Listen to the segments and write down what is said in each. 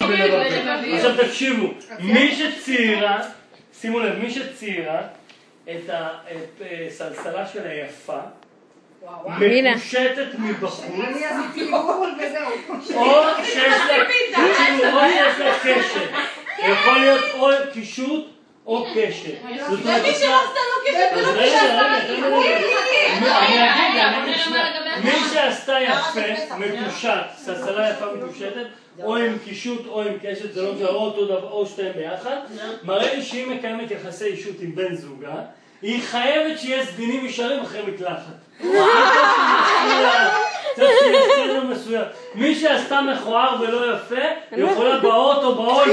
ולבבל. עכשיו תקשיבו, מי שציירה, שימו לב, מי שציירה את הסלסלה של היפה, מקושטת מבחוץ, או שיש לה קשת. יכול להיות או קישוט או קשת. למי שלא עשתה לו קשת ולא מי שעשתה יפה, מקושט, סלסלה יפה מקושטת, או עם קישוט או עם קשת, זה לא משנה, או אותו דבר, או שתיים ביחד, מראה לי שהיא מקיימת יחסי אישות עם בן זוגה, היא חייבת שיהיה סדינים ישרים אחרי מקלחת. מי שעשתה מכוער ולא יפה, יכולה באוטו, באוטו.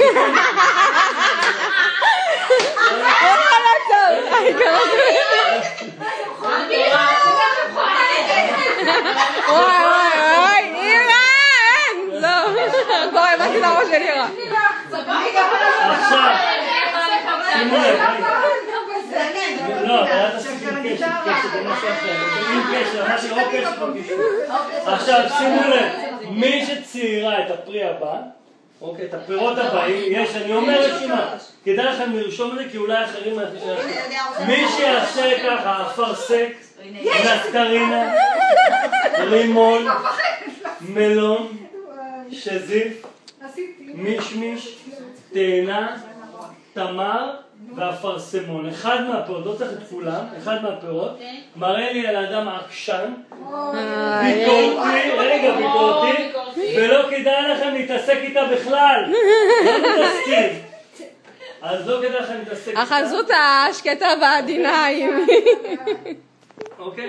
וואי, אירן! לא, כבר הבנתי לראש של אירה. עכשיו, שימו לב, לא, אבל את עשית עם קשת, זה משהו אחר, עם קשת, אמרתי או קשת או קישוט. עכשיו, שימו לב, מי שציירה את הפרי הבא, אוקיי, את הפירות הבאים, יש, אני אומר רשימה, כדאי לכם לרשום את זה, כי אולי אחרים מי שיעשה ככה, אפרסק, נסטרינה, רימון, מלון, שזיף, מישמיש, תאנה, תמר ואפרסמון. אחד מהפירות, לא צריך את כולם, אחד מהפירות, מראה לי על האדם עקשן, ביקורתי, ולא כדאי לכם להתעסק איתה בכלל. לא מתעסקים. אז לא כדאי לכם להתעסק איתה. החזות השקטה בעדינה. אוקיי.